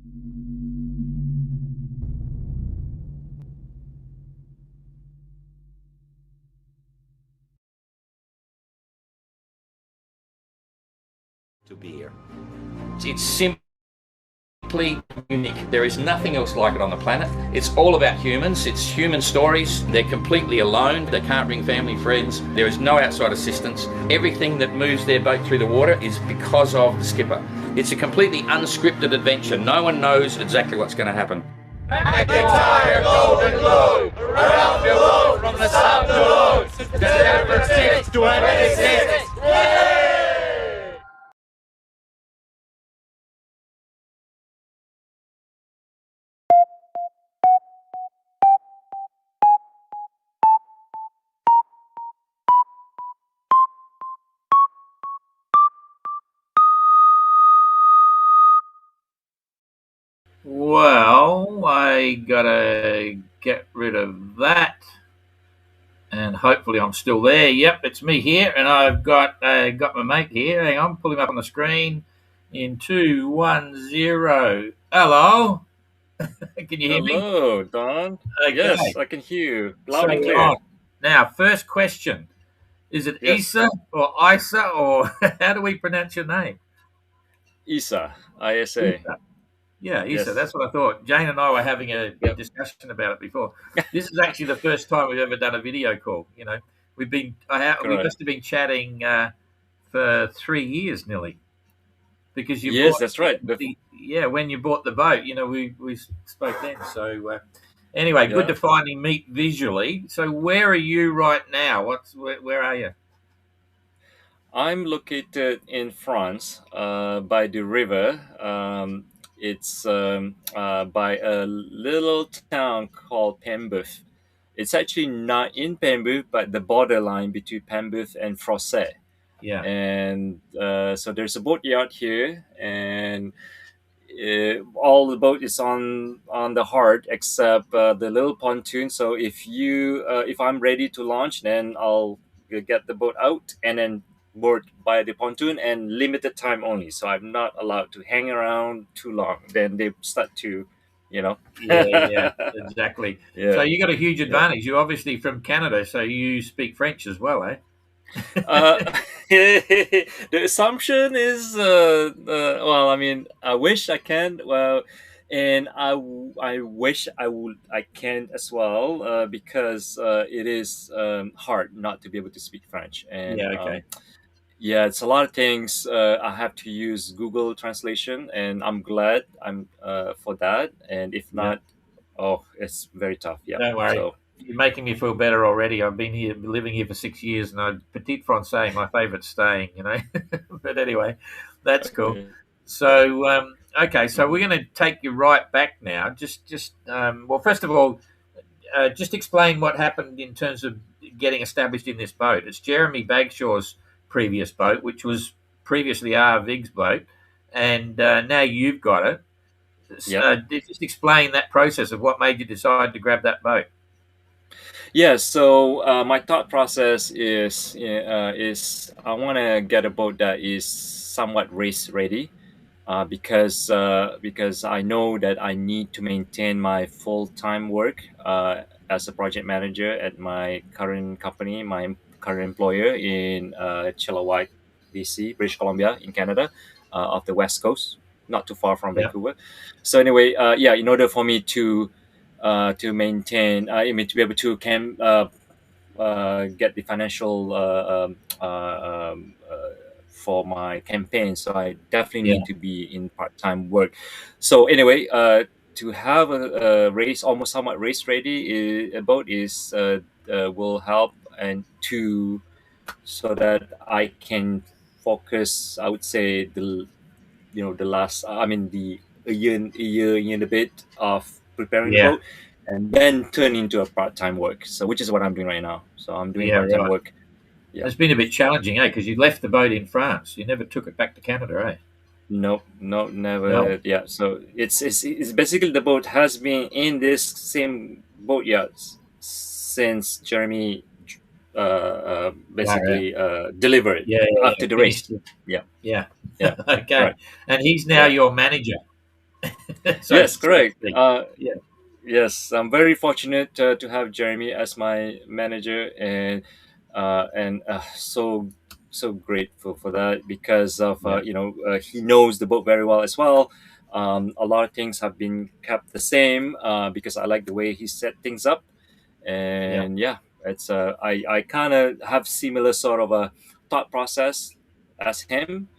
To be here. It's simply unique. There is nothing else like it on the planet. It's all about humans. It's human stories. They're completely alone. They can't bring family, friends. There is no outside assistance. Everything that moves their boat through the water is because of the skipper. It's a completely unscripted adventure. No one knows exactly what's going to happen. McIntyre Golden Globe, around below from the south below, September 6, 26. Yay! Well, I gotta get rid of that, and hopefully I'm still there. Yep, it's me here, and I've got my mate here. Hang on, pull him up on the screen. In 210. Hello, can you hear me? Hello, Don. Okay. Yes, I can hear you loud and So, clear. now, first question: is it Yes. Isa or Isa, or how do we pronounce your name? Isa, ISA. Isa. Yeah, Isa. Yes. That's what I thought. Jane and I were having a discussion about it before. This is actually the first time we've ever done a video call. You know, we Correct. must have been chatting for 3 years nearly, because Yes, that's right. when you bought the boat, you know, we spoke then. So anyway, good Yeah. to finally meet visually. So where are you right now? Where are you? I'm located in France, by the river. It's by a little town called Pembouth. It's actually not in Pembouth, but the borderline between Pembouth and Frosset. Yeah. And so there's a boatyard here, and all the boat is on the hard except the little pontoon. So if I'm ready to launch, then I'll get the boat out and then board by the pontoon, and limited time only. So I'm not allowed to hang around too long. Then they start to, you know. Yeah, exactly. So Yeah. you got a huge advantage. You're obviously from Canada, so you speak French as well, eh? uh, the assumption is, well, I mean, I wish I can. Well, and I wish I can as well, because it is hard not to be able to speak French. And Yeah, okay. yeah, it's a lot of things. I have to use Google Translation, and I'm glad I'm for that. And if Yeah. not, oh, it's very tough. Yeah. Don't worry. So You're making me feel better already. I've been living here for 6 years, and Petit Francais, my favourite staying, you know. But anyway, that's cool. okay. So, okay, so we're going to take you right back now. Well, first of all, just explain what happened in terms of getting established in this boat. It's Jeremy Bagshaw's previous boat, which was previously R. Vig's boat, and now you've got it. Yep. Just explain that process of what made you decide to grab that boat. Yeah, so my thought process is I want to get a boat that is somewhat race ready, because I know that I need to maintain my full time work as a project manager at my current company, my current employer in Chilliwack, BC, British Columbia, in Canada, off the west coast, not too far from Yeah. Vancouver. So anyway, yeah, in order for me to maintain, I mean, to be able to get the financial for my campaign. So I definitely Yeah. need to be in part-time work. So anyway, to have a race, almost somewhat race ready boat is will help, and to so that I can focus. I would say the last, I mean, the a year and a bit of preparing the Yeah. boat, and then turn into a part-time work. So which is what I'm doing right now. So I'm doing Yeah, part-time right. work. Yeah. It's been a bit challenging, eh? Because you left the boat in France. You never took it back to Canada, eh? No, no, never. No. Yeah. So it's basically the boat has been in this same boatyard since Jeremy Yeah. basically delivered Yeah. after the race. Finished it. Yeah. Yeah. Yeah. Okay. Right. And he's now Yeah. your manager. so Yes, to correct. speak. Yeah, Yes, I'm very fortunate to have Jeremy as my manager, and so grateful for that because of yeah, he knows the boat very well as well. A lot of things have been kept the same because I like the way he set things up, yeah, and yeah, it's I kind of have similar sort of a thought process as him,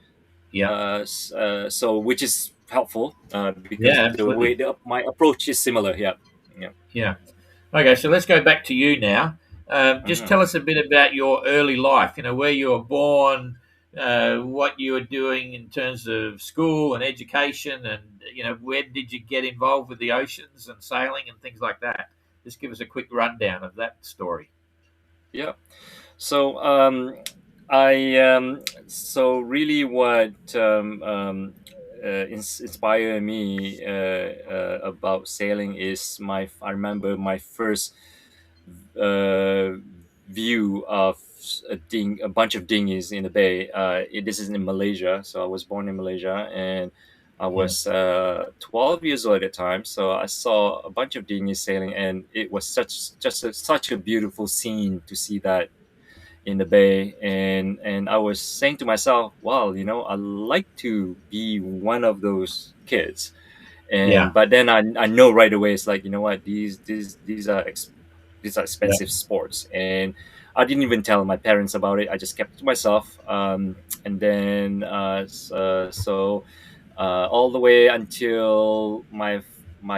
yeah, so which is helpful because yeah, the way absolutely. my approach is similar. Yeah, yeah. Yeah. Okay, so let's go back to you now. Just Mhm. tell us a bit about your early life. Where you were born, what you were doing in terms of school and education, and where did you get involved with the oceans and sailing and things like that. Just give us a quick rundown of that story. Yeah. So so really what inspired me about sailing is I remember my first uh, view of a bunch of dinghies in the bay. This is in Malaysia, so I was born in Malaysia, and I Yeah, was 12 years old at the time. So I saw a bunch of dinghies sailing, and it was such a beautiful scene to see that in the bay. And I was saying to myself, wow, I like to be one of those kids. And yeah, but then I know right away, it's like, what, these are yeah, expensive sports, and I didn't even tell my parents about it. I just kept it to myself. And then all the way until my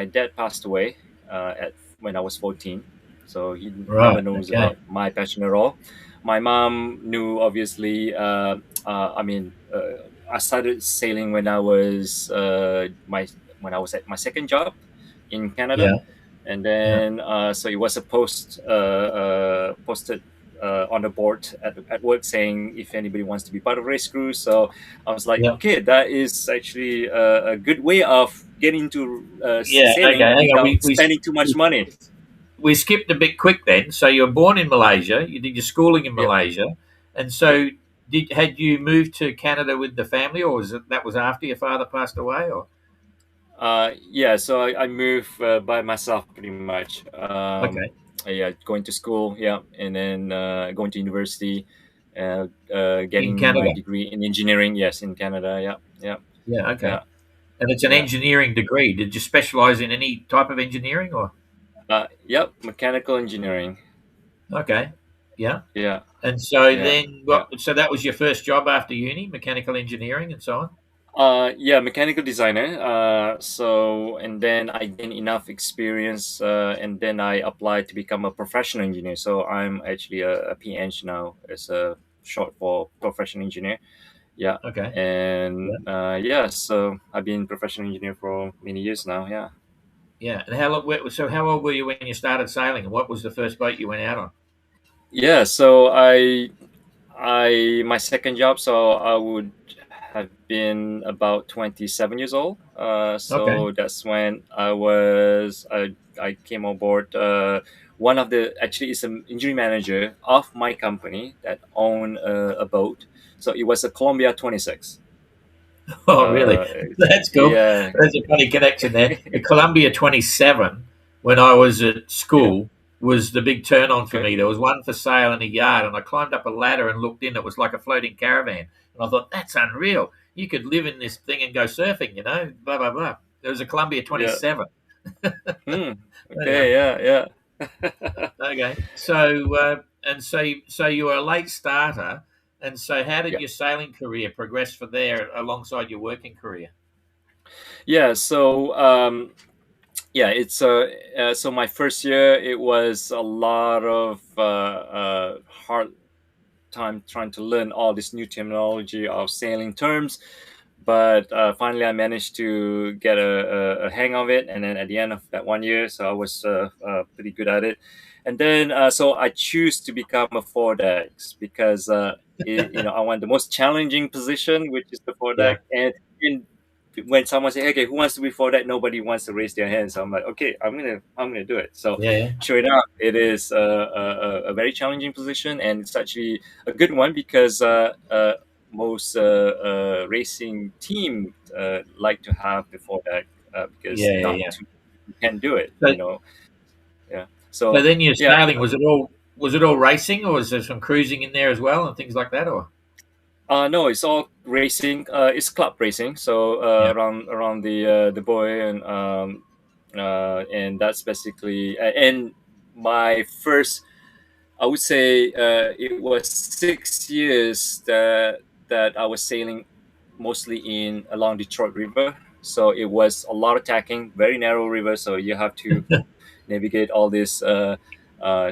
dad passed away at when I was 14. So he never right, knows okay, about my passion at all. My mom knew, obviously. I mean, I started sailing when I was at my second job in Canada, yeah, and yeah, then so it was a posted on the board at work saying if anybody wants to be part of race crew. So I was like, yeah, okay, that is actually a good way of getting into yeah. Okay, sailing hang on. without spending too much money. We skipped a bit quick then. So you were born in Malaysia. You did your schooling in Yep. Malaysia, and Yep. so had you moved to Canada with the family, or was after your father passed away? Or Yeah, so I moved by myself pretty much. okay, Yeah, going to school, yeah, and then going to university, in getting my Canada. degree in engineering. Yes, in Canada. Yeah, yeah, Yeah, okay. yeah, And it's an yeah. engineering degree. Did you specialize in any type of engineering, or Yep, mechanical engineering. okay, yeah. Yeah, And so yeah, then, yeah. so that was your first job after uni, mechanical engineering, and so on. Yeah, mechanical designer. And then I gained enough experience, and then I applied to become a professional engineer. So I'm actually a PEng now. It's a short for professional engineer. Yeah, Okay, yeah, and yeah, so I've been professional engineer for many years now. Yeah. yeah. And so how old were you when you started sailing, and what was the first boat you went out on? Yeah, so my second job, so I would have been about 27 years old. Okay. So that's when I came on board. One of the actually is an engineering manager of my company that owned a boat. So it was a Columbia 26. Oh, really? That's cool. Yeah, There's a funny connection there. The Columbia 27, when I was at yeah, school, was the big turn on for okay, me. There was one for sale in a yard, and I climbed up a ladder and looked in. It was like a floating caravan. And I thought, that's unreal. You could live in this thing and go surfing, blah, blah, blah. There was a Columbia yeah. 27. Hmm. Anyway, Okay, yeah, yeah. okay. So you were a late starter. And so how did Yeah. your sailing career progress for there alongside your working career? Yeah, so yeah, it's so my first year it was a lot of hard time trying to learn all this new terminology of sailing terms, but finally I managed to get a hang of it, and then at the end of that 1 year, so I was pretty good at it. And then so I choose to become a foredeck because I want the most challenging position, which is the Yeah. foredeck. And when someone say, okay, who wants to be foredeck, nobody wants to raise their hand, so I'm like, okay, I'm gonna do it. So Yeah. sure enough, it is a very challenging position, and it's actually a good one because most racing team like to have before that because Yeah, yeah, not yeah. too you can do it. So, Yeah. so So then you're yeah. sailing. Was it all racing, or was there some cruising in there as well and things like that? Or No, it's all racing. It's club racing. So yeah, around the buoy, and that's basically and my first. I would say it was 6 years that I was sailing mostly in along Detroit River. So it was a lot of tacking, very narrow river. So you have to navigate all this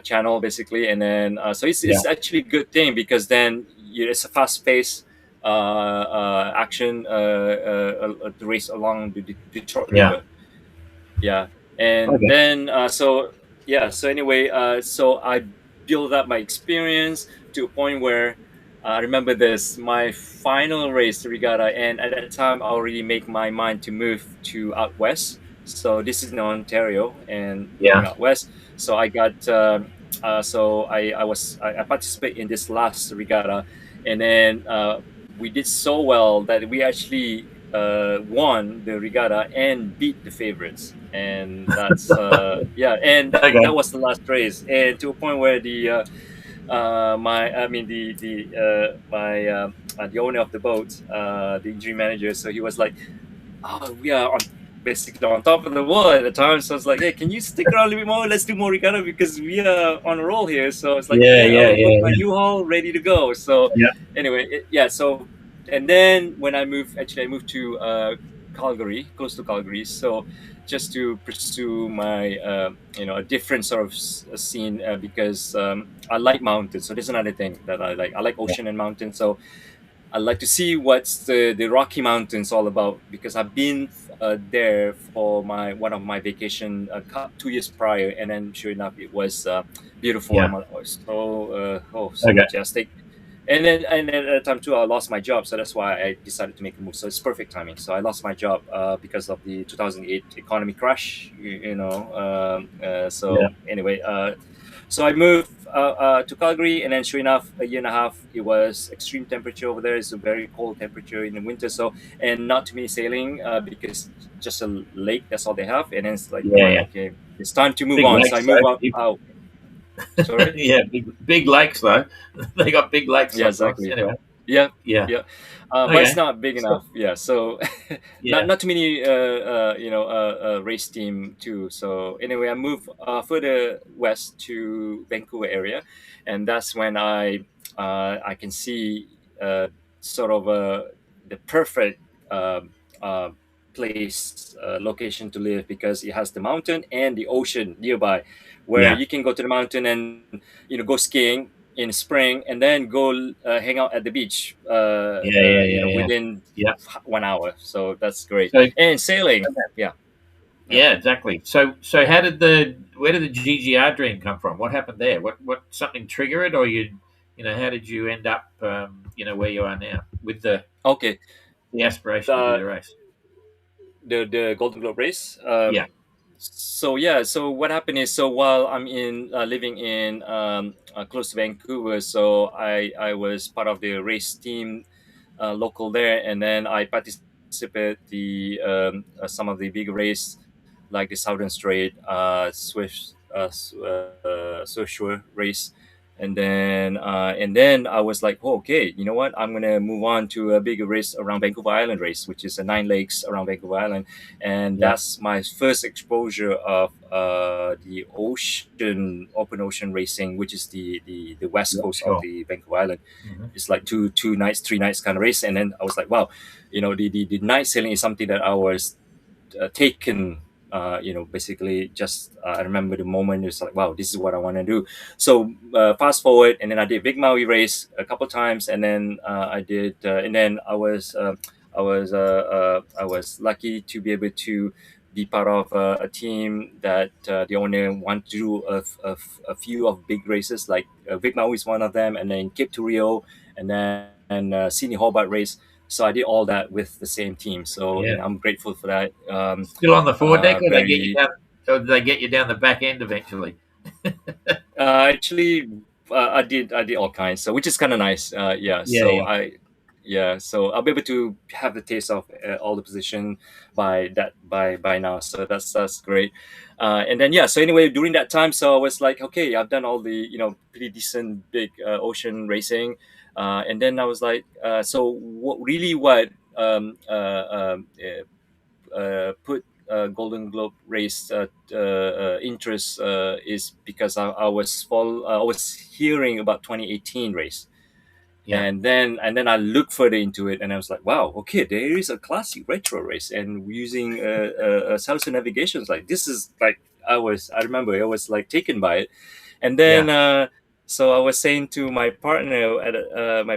channel basically, and then so yeah, it's actually a good thing because then it's a fast paced action to race along the Detroit yeah. River. Yeah, and Okay. then so anyway, so I built up my experience to a point where I remember this my final race the regatta, and at that time I already make my mind to move to out west. So this is in Ontario and moving Yeah, out west. So I got so I participate in this last regatta, and then we did so well that we actually won the regatta and beat the favorites, and that's yeah, and that okay. was the last race, and to a point where my I mean the owner of the boat, the engineering manager, so he was like, oh, we are on basically on top of the world at the time. So it's like, hey, can you stick around a little bit more? Let's do more regatta because we are on a roll here. So it's like, Yeah, yeah, yeah, I'll put yeah, my U-Haul ready to go. So yeah, anyway, yeah. So and then when I moved, actually, I moved to Calgary, close to Calgary. So just to pursue my, a different sort of scene because I like mountains. So this is another thing that I like. I like yeah, ocean and mountains. So I like to see what's the Rocky Mountains all about because I've been there for my one of my vacation 2 years prior, and then sure enough, it was beautiful. yeah. I'm like, oh, so Okay. majestic. And then at the time too, I lost my job, so that's why I decided to make a move. So it's perfect timing. So I lost my job because of the 2008 economy crash. Yeah, So anyway, so I moved to Calgary, and then sure enough, a year and a half, it was extreme temperature over there. It's a very cold temperature in the winter. So and not too many sailing because just a lake. That's all they have. And then it's like, come yeah, on, yeah. okay, it's time to move Big on. So I lakes, though. move out. Sorry. Yeah, big lakes though. They got big lakes Yeah, sometimes. exactly. Anyway, Yeah, yeah. yeah, but it's Okay. not big So, enough. Yeah, so yeah, not too many race team too. So anyway, I moved further west to Vancouver area, and that's when I can see sort of the perfect uh, place location to live because it has the mountain and the ocean nearby, where yeah, you can go to the mountain and go skiing in spring, and then go hang out at the beach yeah, yeah, yeah, yeah. within Yeah. 1 hour. So that's great. So, And sailing, yeah, yeah. yeah, exactly. So where did the GGR dream come from? What happened there? What something trigger it, or how did you end up, where you are now with Okay. the aspiration to do the the race? the Golden Globe race. Yeah, So yeah, so what happened is, so while I'm in living in close to Vancouver, so I was part of the race team local there, and then I participate the some of the big race like the Southern Strait, Offshore race, and then I was like, oh, okay, you know what? I'm gonna move on to a bigger race around Vancouver Island race, which is a 9 lakes around Vancouver Island, and yeah, that's my first exposure of the open ocean racing, which is the west yeah, coast of sure. the Vancouver Island. Hmm. It's like two nights, 3 nights kind of race, and then I was like, wow, the night sailing is something that I was taken. Basically, just I remember the moment. It's like, wow, this is what I want to do. So fast forward, and then I did Big Maui race a couple times, and then I did, and then I was lucky to be able to be part of a team that the owner want to do a few of big races, like Big Maui is one of them, and then Cape to Rio, and then Sydney Hobart race. So I did all that with the same team. So Yeah. I'm grateful for that. Still on the foredeck, or they get you Very down, or do they get you down the back end eventually? actually, I did all kinds. So which is kind of nice. Yeah. Yeah, So yeah, yeah. So I'll be able to have the taste of all the position by now. So that's great. And then yeah. So anyway, during that time, so I was like, okay, I've done all the pretty decent big ocean racing, and then I was like, so what put Golden Globe race interest is because I was hearing about 2018 race, Yeah. and then I looked further into it, and I was like, wow, okay, there is a classic retro race, and using sensor navigations, like this is like I remember I was like taken by it, and then. Yeah. So I was saying to my partner, and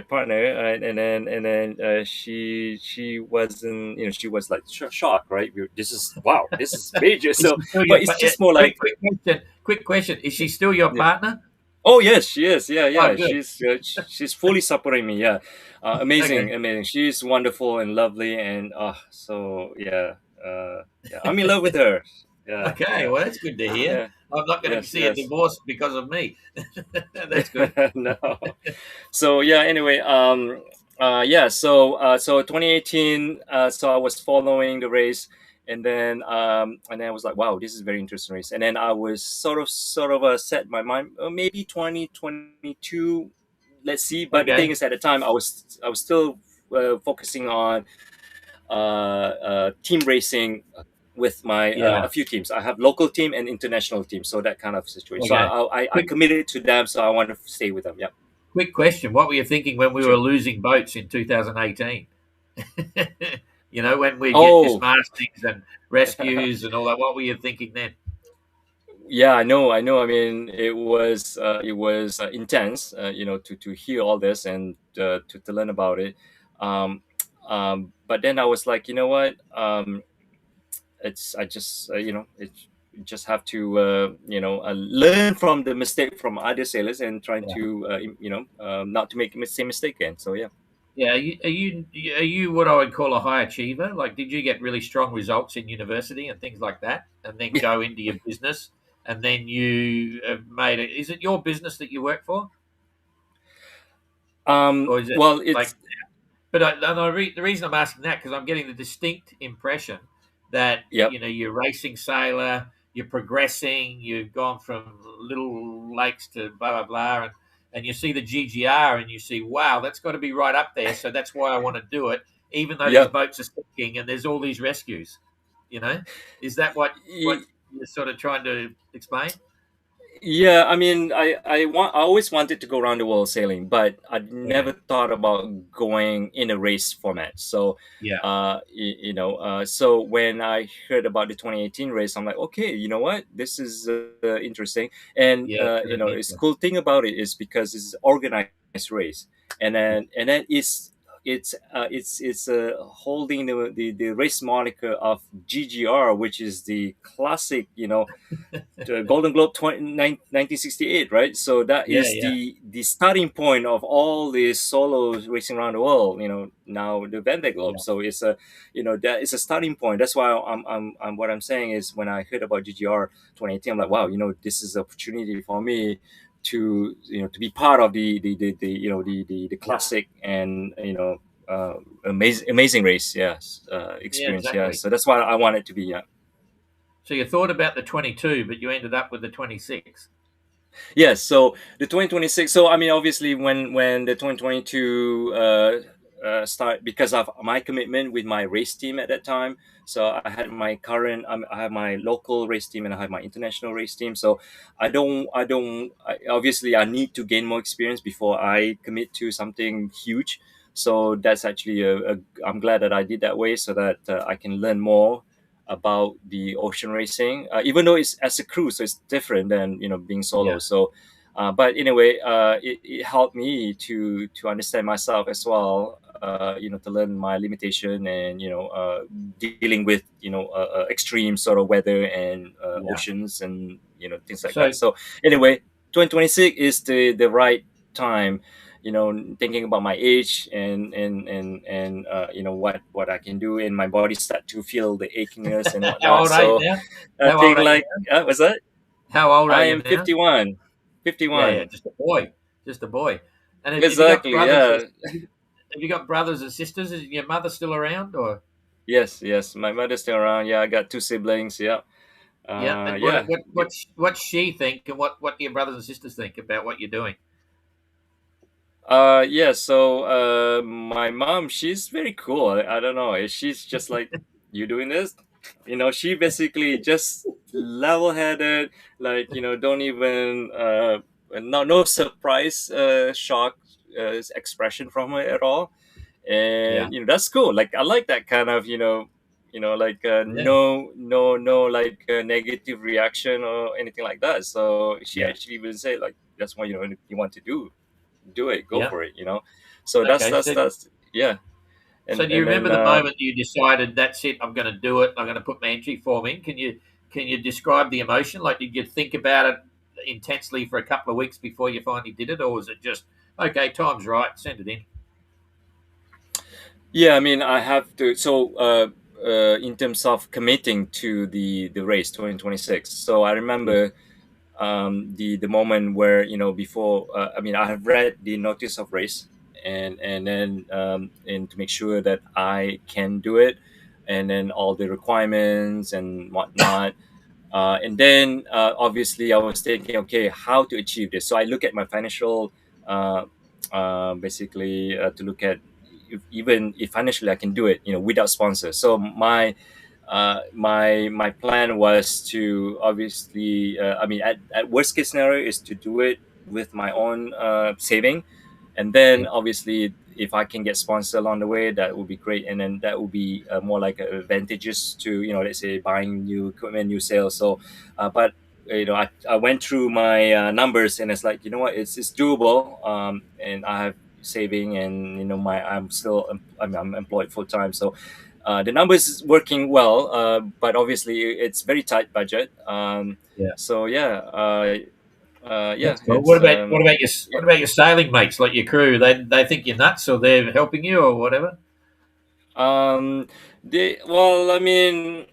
then she wasn't, she was like shocked, right? This is wow, this is major. Is So, she still but it's just more quick, like, quick question? Quick question. Is she still your yeah. partner? Oh yes, she is. Yeah, Oh, yeah. good. She's fully supporting me. Yeah, amazing, Okay. amazing. She's wonderful and lovely, and so yeah, yeah. I'm in love with her. Yeah, Okay. yeah, Well, that's good to hear. yeah. I'm not going to Yes, see a yes. divorce because of me. That's good. No. So yeah. Anyway, yeah. So 2018. So I was following the race, and then I was like, wow, this is a very interesting race. And then I was sort of set my mind, maybe 2022. Let's see. But the thing Okay. is, at the time, I was still focusing on team racing with my a Yeah. few teams. I have local team and international team, so that kind of situation. So Okay. I Quick, committed to them, so I want to stay with them. Yeah, quick question. What were you thinking when we were sure. losing boats in 2018? When we get Oh, dismastings and rescues and all that, what were you thinking then? yeah, I know, I know. I mean, it was intense, to hear all this and to learn about it. Um, but then I was like, you know what? It's I just it's you just have to learn from the mistake from other sailors and trying Yeah. to not to make the same mistake again. So yeah. Yeah, are you what I would call a high achiever? Like, did you get really strong results in university and things like that, and then go into your business, and then you have made it? Is it your business that you work for, or is it Well, like? it's But the reason I'm asking that because I'm getting the distinct impression that yep. you're racing sailor, you're progressing, you've gone from little lakes to blah blah blah, and you see the GGR and you see, wow, that's got to be right up there. So that's why I want to do it, even though these Yep. boats are sinking and there's all these rescues. Is that what you're sort of trying to explain? Yeah, I mean, I always wanted to go around the world sailing, but I never Okay. thought about going in a race format. So, Yeah. so when I heard about the 2018 race, I'm like, okay, you know what, this is interesting, and Yeah. It's gonna be it's interesting. cool thing about it is because it's an organized race, Yeah. and then it's holding the race moniker of GGR, which is the classic, the Golden Globe 1968, right? So that Yeah. is Yeah. the starting point of all these solos racing around the world. Now the Van der Globe. Yeah. So that is a starting point. That's why what I'm saying is when I heard about GGR 2018, I'm like, wow, this is an opportunity for me to be part of the Yeah. classic and amazing race, yes, Yeah. experience, yeah. Exactly. So that's why I want it to be, yeah. So you thought about the 22, but you ended up with the 26. Yes, so the 2026. So I mean, obviously, when the 2022 start, because of my commitment with my race team at that time. So I have my local race team and I have my international race team. So obviously I need to gain more experience before I commit to something huge. So that's actually I'm glad that I did that way so that I can learn more about the ocean racing, even though it's as a crew, so it's different than being solo. Yeah. So, but anyway, it helped me to understand myself as well. To learn my limitation and dealing with extreme sort of weather and Yeah. oceans and things like So that. So anyway, 2026 is the right time, thinking about my age and what I can do, and my body start to feel the achiness and how whatnot. old are you So now? I How old think are you like, now? what's that? How old are I you am now? 51. Yeah, yeah, 51. just a boy, just a boy. And have you got Exactly. brothers or Yeah. have you got brothers and sisters? Is your mother still around, or Yes, yes. My mother's still around. Yeah, I got two siblings. Yeah. yeah? And what Yeah. what what's she think, and what do your brothers and sisters think about what you're doing? Yeah. So, my mom, she's very cool. I don't know. She's just like, you doing this? She basically just level-headed, like, don't even, no surprise, shock, expression from her at all. Yeah, And that's cool. Like, I like that kind of, like, yeah, no, like, negative reaction or anything like that. So she yeah, actually even say, like, that's what you want to do it, go yeah. for it. So that's Okay, that's so that's yeah. so and do you and remember then the moment you decided that's it? I'm going to do it. I'm going to put my entry form in. Can you describe the emotion? Like, did you think about it intensely for a couple of weeks before you finally did it, or was it just okay? Time's right. Send it in. yeah, I mean, I have to. So, in terms of committing to the race 2026, so I Yeah, remember, the moment where, before, I mean, I have read the notice of race, and then, and to make sure that I can do it, and then all the requirements and whatnot. And then, obviously, I was thinking, okay, how to achieve this. So I look at my financial, uh, basically, to look at, even if financially I can do it, without sponsors. So my plan was to, obviously, I mean, at worst case scenario is to do it with my own, saving, and then, yeah, obviously, if I can get sponsor along the way, that would be great, and then that would be, more like advantageous to, let's say, buying new equipment, new sales. So, but, I went through my, numbers, and it's like, it's doable, and I have saving, and, I'm still, I'm employed full time. So, the numbers is working well, but obviously it's very tight budget. yeah. So yeah, yeah, That's cool. it's, What about your sailing mates, like your crew? They think you're nuts, or they're helping you, or whatever. um, well, I mean,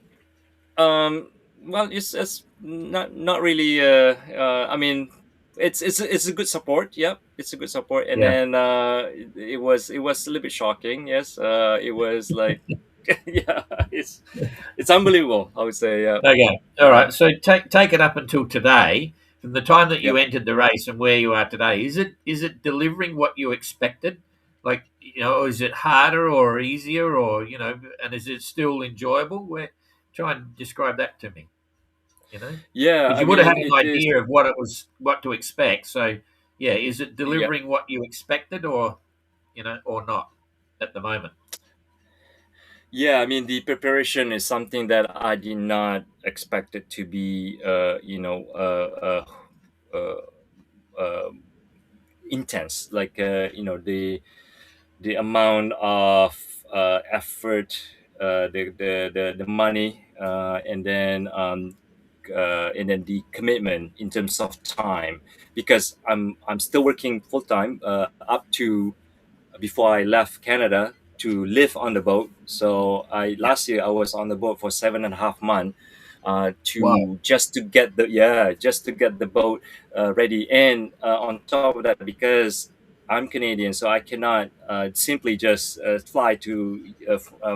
um, well, it's not really. I mean, it's a good support. Yep, it's a good support. And Yeah. then, it was a little bit shocking. Yes, it was like, yeah, it's unbelievable, I would say. Yeah. Okay. All right. So take it up until today, from the time that you Yep. entered the race and where you are today. Is it delivering what you expected? Like, or is it harder or easier, or and is it still enjoyable? Try and describe that to me. Yeah, Because I you would have mean, had an it is. idea of what to expect. So yeah, is it Yeah. delivering what you expected, or not at the moment? Yeah, I mean, the preparation is something that I did not expect it to be, uh, uh, intense. Like, the amount of, effort, the money, and then the commitment in terms of time, because I'm still working full time, up to before I left Canada to live on the boat. So I Yeah. last year I was on the boat for 7.5 months, Wow. just to get the boat, ready. And, on top of that, because I'm Canadian, so I cannot, simply just, fly to,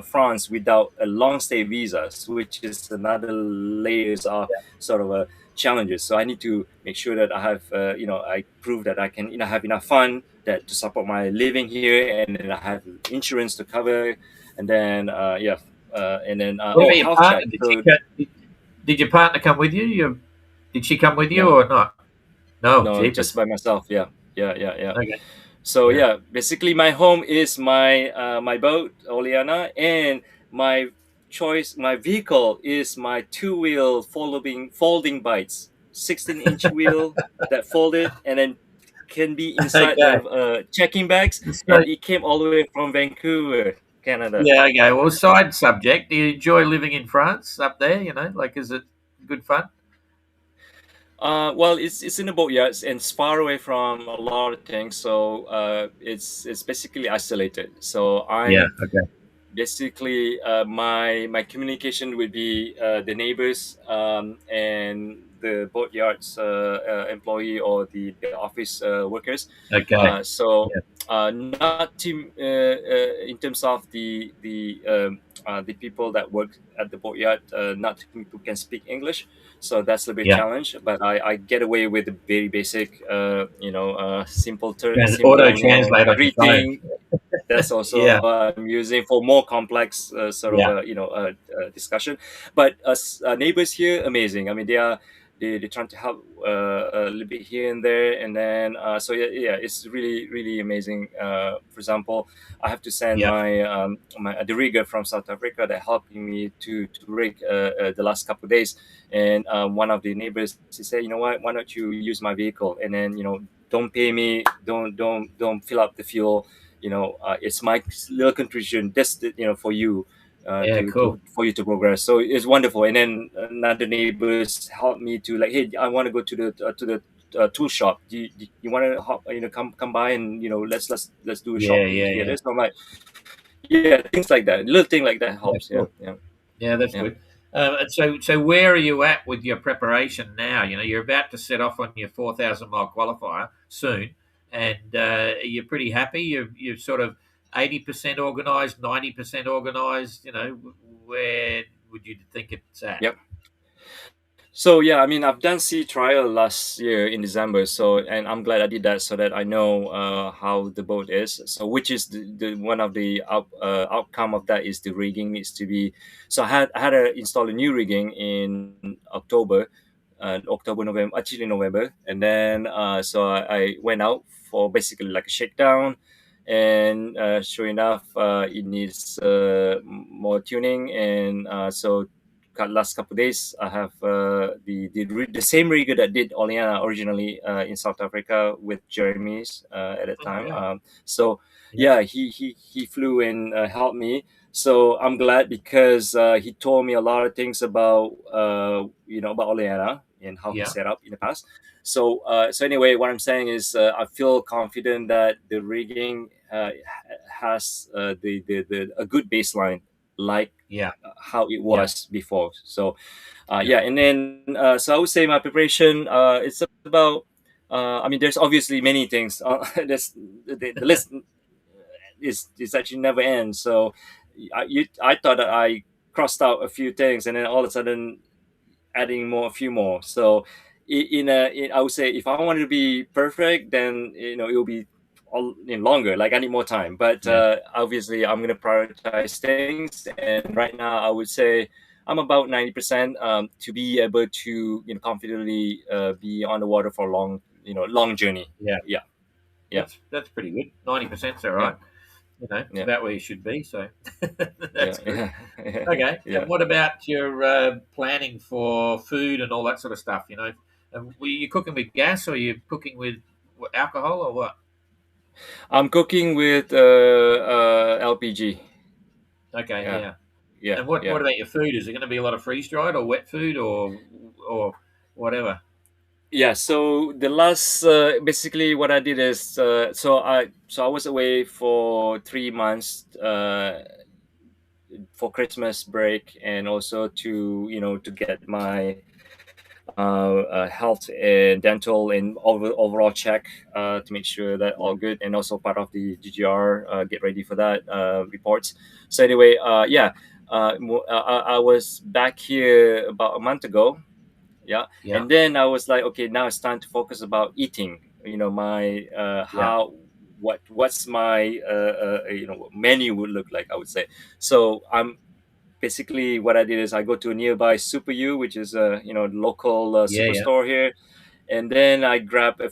France without a long stay visas, which is another layers of sort of a challenges. So I need to make sure that I have, I prove that I can, have enough fund that to support my living here, and then I have insurance to cover, and then, yeah, and then, What about your health partner? check. So Did your partner come with you? Did she come with you no, or not? No, no, just jeepers. by myself. Yeah, yeah, yeah, yeah. Okay. So Yeah. yeah, basically my home is my boat, Oleana, and my vehicle is my two-wheel folding bikes, 16-inch wheel that folded, and then can be inside Okay. the, checking bags, So and it came all the way from Vancouver, Canada. yeah, okay. Well, side subject. Do you enjoy living in France up there? Like, is it good fun? Well, it's in the boatyards and it's far away from a lot of things, so, it's basically isolated. So Yeah. I'm Okay. basically, my communication would be, the neighbors, and the boatyards, employee, or the office, workers. Okay. So, Yeah. not to in terms of the people that work at the boatyard. Not too many people can speak English, so that's a bit Yeah. challenge. But I get away with the very basic, Auto simple, translate on your phone. greeting. That's also Yeah. I'm using for more complex sort of Yeah. discussion. But neighbors here, amazing. I mean, they're trying to help a little bit here and there, and then so yeah, it's really amazing. For example, I have to send Yeah. my the rigger from South Africa that helping me to rig the last couple of days, and one of the neighbors, he said, you know what, why don't you use my vehicle, and then don't pay me, don't fill up the fuel, it's my little contribution just for you, Yeah. to Cool. for you to progress. So it's wonderful. And then another neighbors helped me to, like, hey, I want to go to the tool shop. Do you want to come by, and let's do a Yeah. shopping Yeah. Yeah. together. So I'm like, yeah, things like that, little thing like that Yeah. helps. Yeah, Cool. yeah, Yeah, that's yeah. good. And so where are you at with your preparation now? You're about to set off on your 4,000 mile qualifier soon, and you're pretty happy. You're sort of 80% organised, 90% organised. Where would you think it's at? Yep. So yeah, I mean, I've done sea trial last year in December. So, and I'm glad I did that so that I know how the boat is. So, which is the one of the outcome of that is the rigging needs to be. So I had to install a new rigging in October, November, actually November, and then so I went out for basically like a shakedown, and sure enough, it needs more tuning, and so last couple of days, I have the same rigger that did Oleana originally in South Africa with Jeremy's at that Oh, time. yeah. So Yeah. yeah, he flew and helped me. So I'm glad because he told me a lot of things about Oleana and how he Yeah. set up in the past. So anyway, what I'm saying is I feel confident that the rigging has a good baseline, like Yeah. how it Yeah. was before. So Yeah. yeah, and then so I would say my preparation it's about I mean, there's obviously many things. There's the list is actually never ends. So I thought that I crossed out a few things, and then all of a sudden adding a few more. So I would say if I wanted to be perfect, then it will be longer. Like, I need more time. But Yeah. obviously, I'm gonna prioritize things. And right now, I would say I'm about 90% to be able to confidently be on the water for a long journey. Yeah. Yeah, yeah, That's pretty good. 90%'s all yeah, right. It's yeah, about where you should be. So yeah, that's good. yeah, Okay. yeah. And what about your planning for food and all that sort of stuff? Were you cooking with gas, or are you cooking with alcohol, or what? I'm cooking with LPG. Okay. Yeah, Yeah. yeah, And what yeah. about your food? Is it going to be a lot of freeze dried or wet food, or whatever? Yeah, so the last basically what I did is so I was away for 3 months for Christmas break, and also to get my health and dental and overall check to make sure that all good, and also part of the GGR, get ready for that reports. So anyway, yeah, I was back here about a month ago. Yeah, Yeah. and then I was like, okay, now it's time to focus about eating, my Yeah. how what's my menu would look like, I would say. So I'm basically, what I did is I go to a nearby Super U, which is a local Yeah. Yeah. superstore here, and then I grab a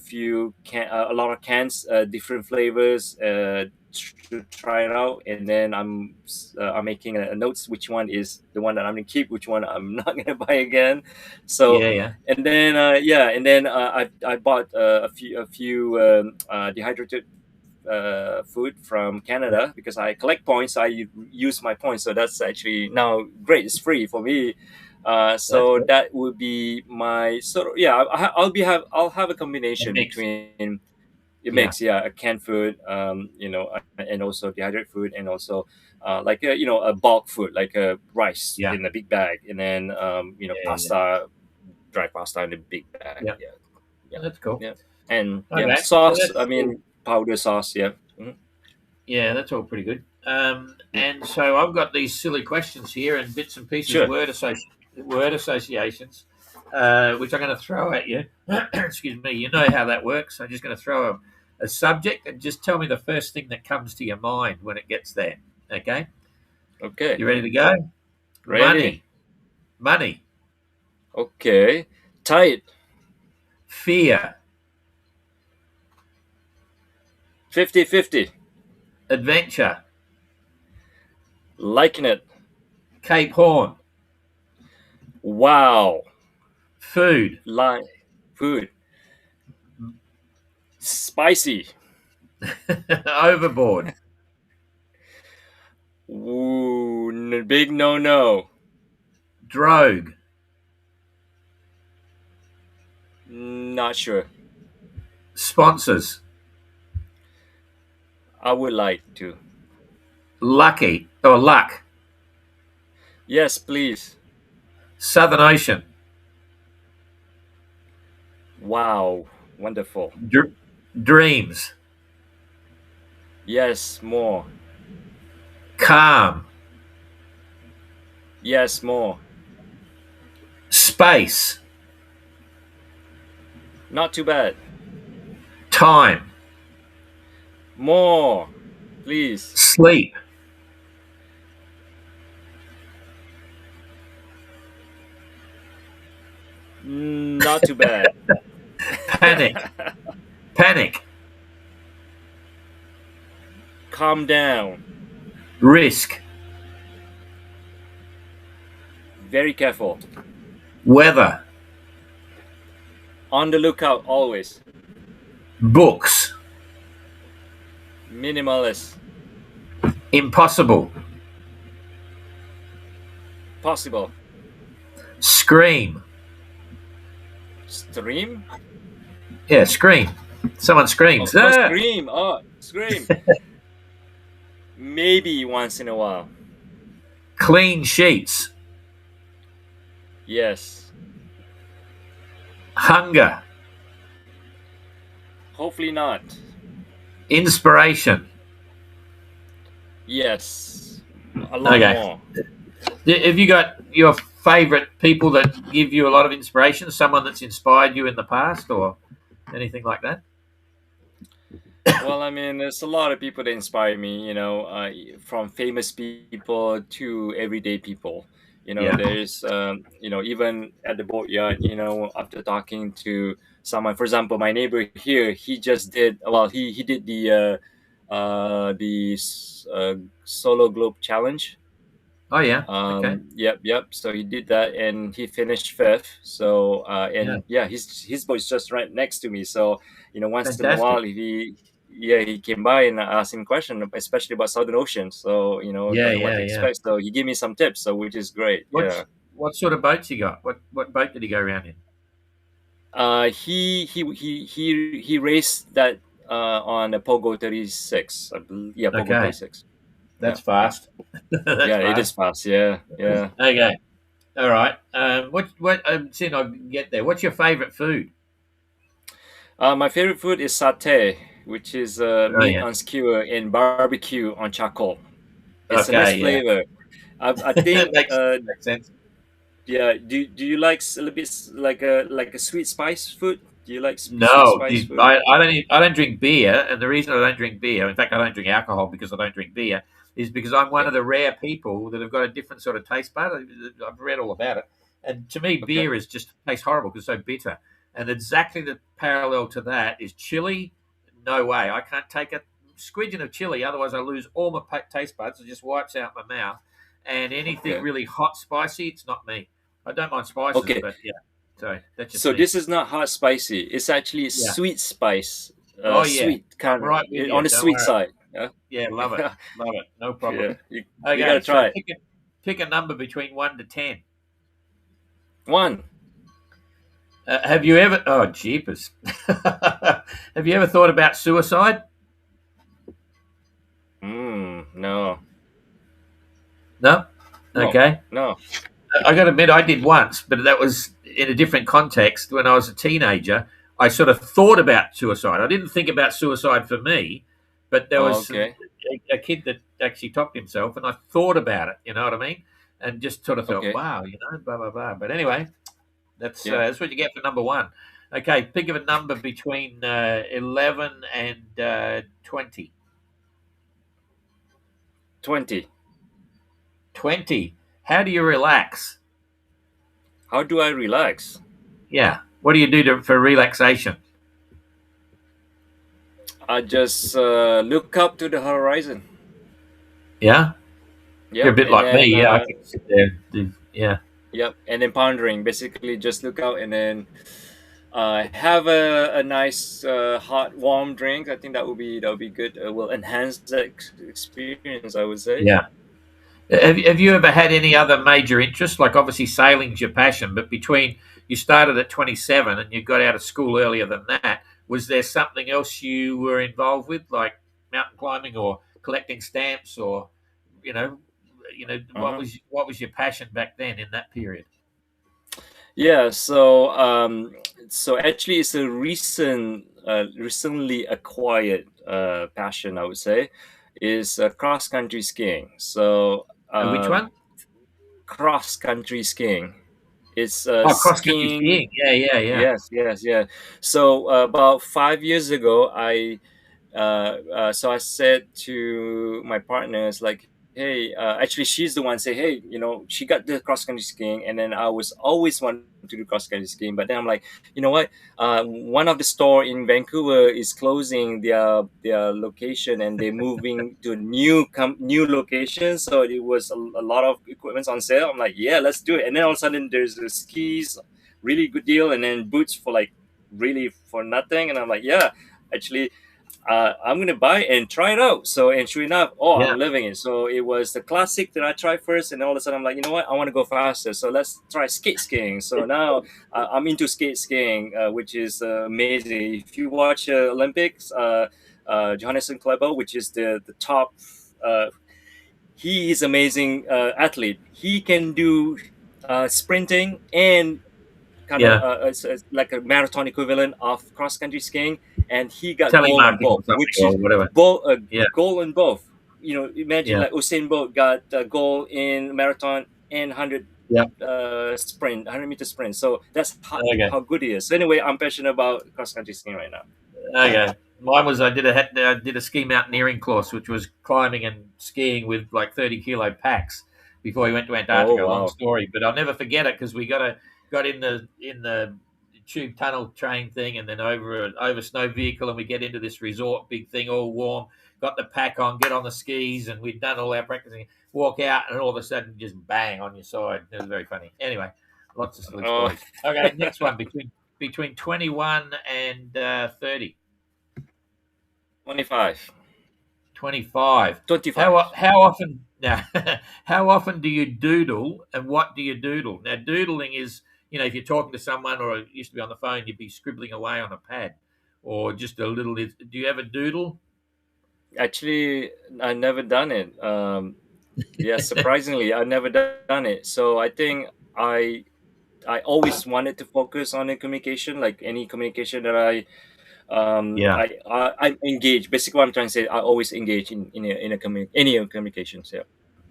lot of cans, different flavors, to try it out, and then I'm making a notes which one is the one that I'm gonna keep, which one I'm not gonna buy again. So, Yeah. Yeah. and then yeah, and then I bought a few dehydrated food from Yeah. Canada, because I collect points. I use my points, so that's actually now great. It's free for me. That's So good. that would be my sort of, yeah. I'll have a A combination mix. between a Yeah. mix, yeah, a canned food, and also dehydrated food, and also like a bulk food, like a rice Yeah. in a big bag, and then Yeah. Yeah. pasta, dry pasta in a big bag. Yeah. Yeah, yeah, That's cool. yeah, and yeah, Okay. Well, sauce. that's I mean, powder sauce. Yeah. Yeah, that's all pretty good. And so I've got these silly questions here and bits and pieces, Sure. word associations, which I'm going to throw at you. Excuse me. You know how that works. I'm just going to throw a subject and just tell me the first thing that comes to your mind when it gets there. Okay? Okay. You ready to go? Ready. Money. Okay. Tight. Fear. 50-50. Adventure. Liking it. Cape Horn. Wow. Food. Food. Spicy. Overboard. Ooh, big no. Drogue. Not sure. Sponsors. I would like to. Lucky or luck. Yes, please. Southern Ocean. Wow. Wonderful. Dreams. Yes, more. Calm. Yes, more. Space. Not too bad. Time. More. Please. Sleep. Not too bad. Panic. Calm down. Risk. Very careful. Weather. On the lookout always. Books. Minimalist. Impossible. Possible. Scream. Stream? Yeah, scream. Someone screams. Oh, Ah! scream. Oh, scream. Maybe once in a while. Clean sheets. Yes. Hunger. Hopefully not. Inspiration. Yes. A lot Okay. more. Have you got your favourite people that give you a lot of inspiration? Someone that's inspired you in the past or anything like that? Well, I mean, there's a lot of people that inspire me, from famous people to everyday people. Yeah. There's, even at the boatyard, after talking to someone, for example, my neighbor here, he just did, well, he did the solo globe challenge. Oh, yeah. Okay. Yep. So he did that and he finished fifth. So, his boat is just right next to me. So, once in a Fantastic. while, he came by and I asked him a question, especially about Southern Ocean. So, what to expect. So he gave me some tips, so which is great. What sort of boats you got? What boat did he go around in? He raced that on a Pogo 36. I believe. Yeah, Pogo Okay. 36. That's fast. It is fast. Yeah. Okay. All right. Seeing I get there. What's your favourite food? My favorite food is satay, which is meat yeah. on skewer and barbecue on charcoal. It's a Okay, nice yeah. flavor. I think. Makes sense. Yeah. Do you like a little bit like a sweet spice food? Do you like sweet No, spice food? I don't drink beer, and the reason I don't drink beer, in fact, I don't drink alcohol because I don't drink beer, is because I'm one of the rare people that have got a different sort of taste bud. I've read all about it, and to me, beer is just tastes horrible because it's so bitter. And exactly the parallel to that is chili. No way, I can't take a squidgen of chili, otherwise I lose all my taste buds. It just wipes out my mouth. And anything really hot, spicy, it's not me. I don't mind spices, but yeah. So that's just So me. this is not hot spicy. It's actually sweet spice. Oh, yeah. Sweet kind Right of with you, on the don't sweet worry. side. Yeah. Yeah, love it. Love it. No problem. Yeah. You Okay, gotta so try it. pick a number between 1 to 10. 1. Have you ever? Oh, jeepers! Have you ever thought about suicide? No. No. No. Okay. No. I got to admit, I did once, but that was in a different context. When I was a teenager, I sort of thought about suicide. I didn't think about suicide for me, But there Oh, was okay. a kid that actually topped himself, and I thought about it. You know what I mean? And just sort of felt, Okay. wow, blah blah blah. But anyway, Yeah. that's what you get for number one. Okay, think of a number between 11 and 20. 20. 20. How do you relax? How do I relax? Yeah. What do you do for relaxation? I just look up to the horizon. Yeah. You're a Yep. bit And like me. then Yeah, I can sit there. Yeah. yep. And then pondering. Basically, just look out and then have a nice hot warm drink. I think that would be good. Will enhance the experience, I would say. Yeah. Have you ever had any other major interest? Like obviously sailing's your passion, but between you started at 27 and you got out of school earlier than that, was there something else you were involved with, like mountain climbing or collecting stamps, or you know, Uh-huh. what was your passion back then in that period? Yeah, so actually, it's a recently acquired passion, I would say, is cross country skiing. So Which one? cross country skiing, it's Oh, cross country skiing. skiing. Yeah, yeah, yeah, Yes, yes, yeah. So about 5 years ago, so I said to my partners, like, hey, actually, she's the one say, hey, she got the cross country skiing, and then I was always wanting to do cross country skiing, but then I'm like, you know what? One of the store in Vancouver is closing their location, and they're moving to a new location. So it was a lot of equipment on sale. I'm like, yeah, let's do it. And then all of a sudden, there's the skis, really good deal, and then boots for like really for nothing. And I'm like, yeah, actually, I'm gonna buy and try it out. So, and sure enough, oh, yeah, I'm loving it. So it was the classic that I tried first, and all of a sudden I'm like, you know what, I want to go faster. So let's try skate skiing. So now I'm into skate skiing, which is amazing. If you watch Olympics, Johannesson Klebo, which is the top. Uh, he is amazing athlete. He can do sprinting and kind of yeah. it's like a marathon equivalent of cross country skiing, and he got gold on Telemarketing or both, something which or is whatever. Yeah, gold on both. Imagine yeah, like Usain Bolt got gold in marathon and 100 yeah. sprint, 100-meter sprint. So that's Okay. how good he is. So anyway, I'm passionate about cross country skiing right now. Okay. Mine was I did a ski mountaineering course, which was climbing and skiing with like 30-kilo packs before we went to Oh Antarctica. Long wow. story, but I'll never forget it because we got in the tube tunnel train thing, and then over snow vehicle, and we get into this resort big thing, all warm. Got the pack on, get on the skis, and we'd done all our practicing. Walk out, and all of a sudden, just bang on your side. It was very funny. Anyway, lots of silly Oh, stories. Okay, next one between 21 and 30. 25. 25. 25. How often now? How often do you doodle, and what do you doodle? Now, doodling is if you're talking to someone or it used to be on the phone, you'd be scribbling away on a pad, or just a little. Do you ever doodle? Actually, I never done it. Yeah, surprisingly, I never done it. So I think I always wanted to focus on the communication, like any communication that Yeah, I'm engaged. Basically, what I'm trying to say, I always engage any communications. Yeah.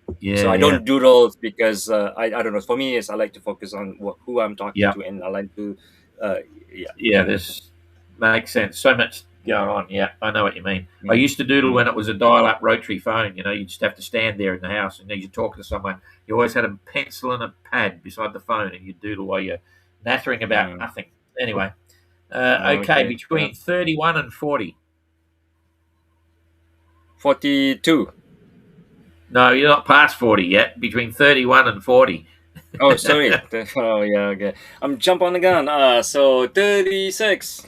So yeah, I yeah, don't doodle because I don't know. For me, is I like to focus on who I'm talking yeah, to, and I like to uh, yeah. yeah. This makes sense. So much going on. Yeah, I know what you mean. I Mm, used to doodle mm, when it was a dial-up rotary phone. You just have to stand there in the house, and you talk to someone. You always had a pencil and a pad beside the phone, and you doodle while you're nattering about mm. nothing. Anyway, okay, Okay. Yeah. between 31 and 40. 42. No, you're not past 40 yet. Between 31 and 40. Oh, sorry. Oh, yeah. Okay. I'm jump on the gun. So 36.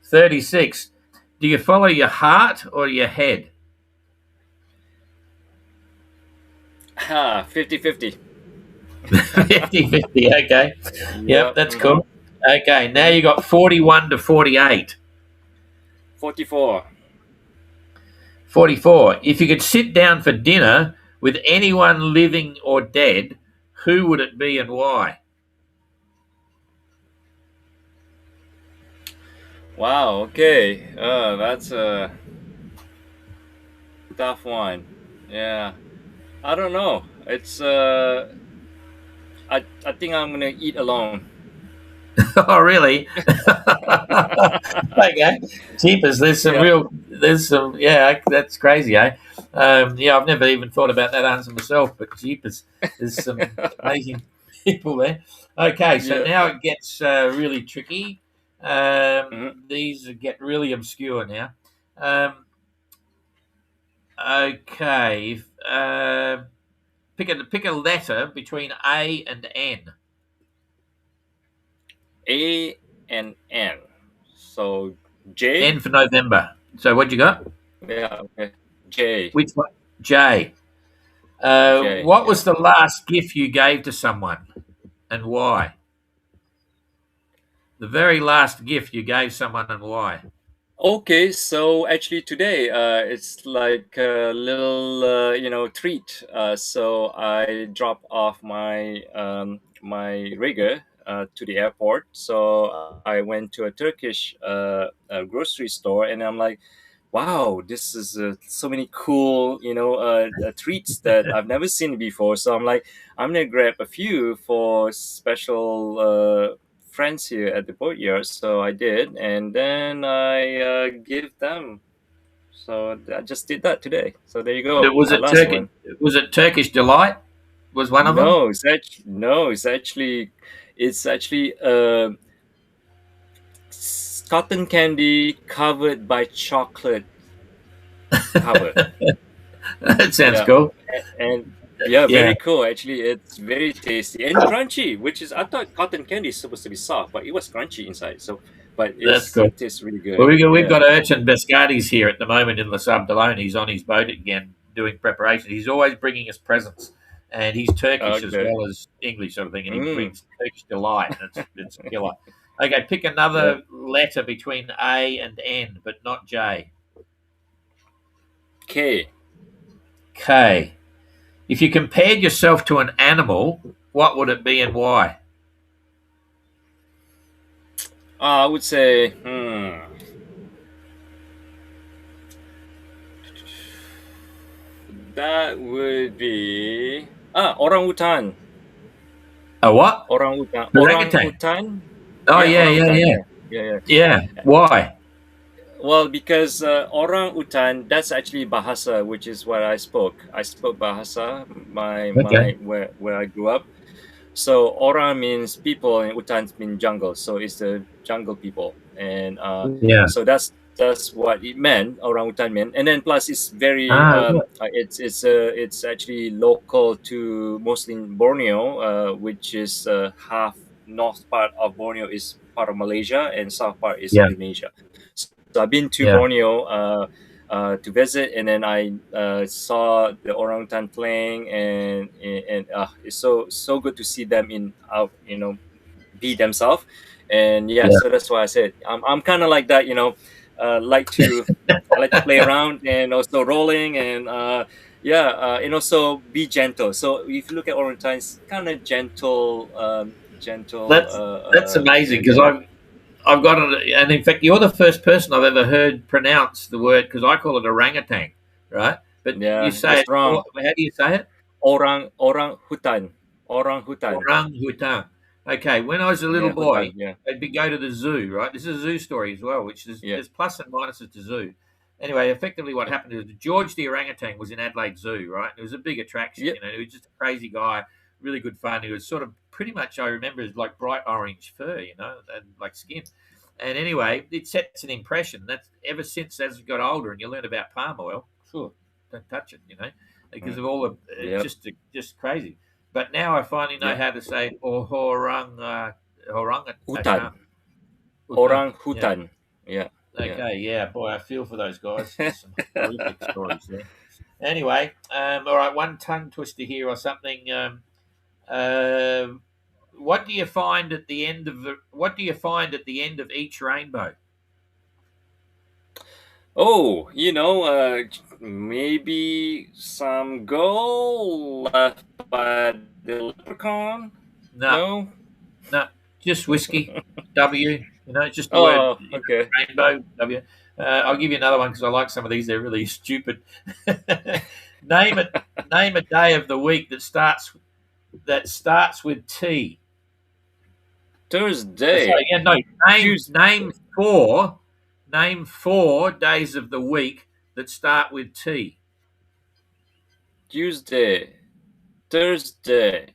36. Do you follow your heart or your head? 50-50. 50-50. Okay. Yep, Yep. that's cool. Okay, now you got 41 to 48. 44. 44. If you could sit down for dinner with anyone living or dead, who would it be and why? Wow. Okay. That's Tough one. Yeah. I don't know. It's I think I'm gonna eat alone. Oh, really? Okay. Jeepers, Yeah. there's some, yeah, that's crazy, eh? Yeah, I've never even thought about that answer myself, but jeepers, there's some amazing people there. Okay, so Yeah. now it gets really tricky. Mhm. These get really obscure now. Um, okay, pick a letter between A and N. A and N. So J. N for November. So what you got? Yeah. Okay. J. Which one? J. J. What Yeah. was the last gift you gave to someone and why? The very last gift you gave someone and why? Okay, so actually today, it's like a little, treat. So I dropped off my rigger to the airport. So I went to a Turkish grocery store, and I'm like, wow, this is so many cool, treats that I've never seen before. So I'm like, I'm gonna grab a few for special friends here at the boatyard. So I did, and then I give them. So I just did that today. So there you go, Was my it last Turkey? one. Was it Turkish delight? Was one of them? No, it's actually cotton candy covered by chocolate cover. That sounds Yeah, cool. and yeah, Yeah, very cool. Actually, it's very tasty and crunchy. Which is, I thought cotton candy is supposed to be soft, but it was crunchy inside. So, but that's cool. it tastes really Well, good. we've Yeah. got Urchin Biscardi's here at the moment in the Subdalone. He's on his boat again doing preparation. He's always bringing us presents, and he's Turkish as Okay. well as English sort of thing, and he Mm, brings Turkish delight. And it's killer. Okay, pick yeah. another letter between A and N, but not J. K. K. If you compared yourself to an animal, what would it be and why? I would say, that would be orang utan. A what? Orang utan. Orang Orangutan. utan. Oh Yeah, yeah, orang yeah, utan. yeah, Yeah, yeah, yeah. yeah. Why? Well, because orang utan, that's actually bahasa, which is what I spoke. I spoke bahasa, Okay. where I grew up. So orang means people, and utan means jungle. So it's the jungle people, and Yeah. so that's what it meant. Orang utan meant, and then plus it's very Ah, right. it's actually local to mostly in Borneo, which is half north part of Borneo is part of Malaysia, and south part is Yeah, Indonesia. So I've been to yeah, Borneo to visit, and then I saw the orangutan playing, and it's so good to see them in out, be themselves, and yeah, yeah. so that's why I said I'm kind of like that, like to I like to play around and also rolling and yeah, and also be gentle. So if you look at orangutans, kind of gentle, That's amazing because I've got it, and in fact, you're the first person I've ever heard pronounce the word because I call it orangutan, right? But you yeah, say that's it. wrong. How do you say it? Orang hutan, orang hutan. Orangutan. Okay, when I was a little Yeah, hutan. boy, Yeah, I'd be go to the zoo, right? This is a zoo story as well, which is yeah. there's plus and minuses to zoo. Anyway, effectively, what happened is George the orangutan was in Adelaide Zoo, right? It was a big attraction, Yep. He was just a crazy guy, really good fun. He was sort of pretty much I remember as like bright orange fur, and like skin. And anyway, it sets an impression. That's ever since as you got older and you learn about palm oil. Sure, don't touch it, because Mm. of all the Yep. just crazy. But now I finally know Yep. how to say Hutan. orangutan. Orang Yeah. hutan. Yeah. Yeah. Okay. Yeah. Boy, I feel for those guys. There's some horrific stories there. Anyway, all right. One tongue twister here or something. Uh, what do you find at the end of each rainbow? Oh, maybe some gold left by the leprechaun. No, No. no, just whiskey. W. Just the word Oh, okay. rainbow. W. I'll give you another one because I like some of these. They're really stupid. name it. Name a day of the week that starts with T. Thursday. Sorry, yeah, no. Tuesday. Name four days of the week that start with T. Tuesday. Thursday.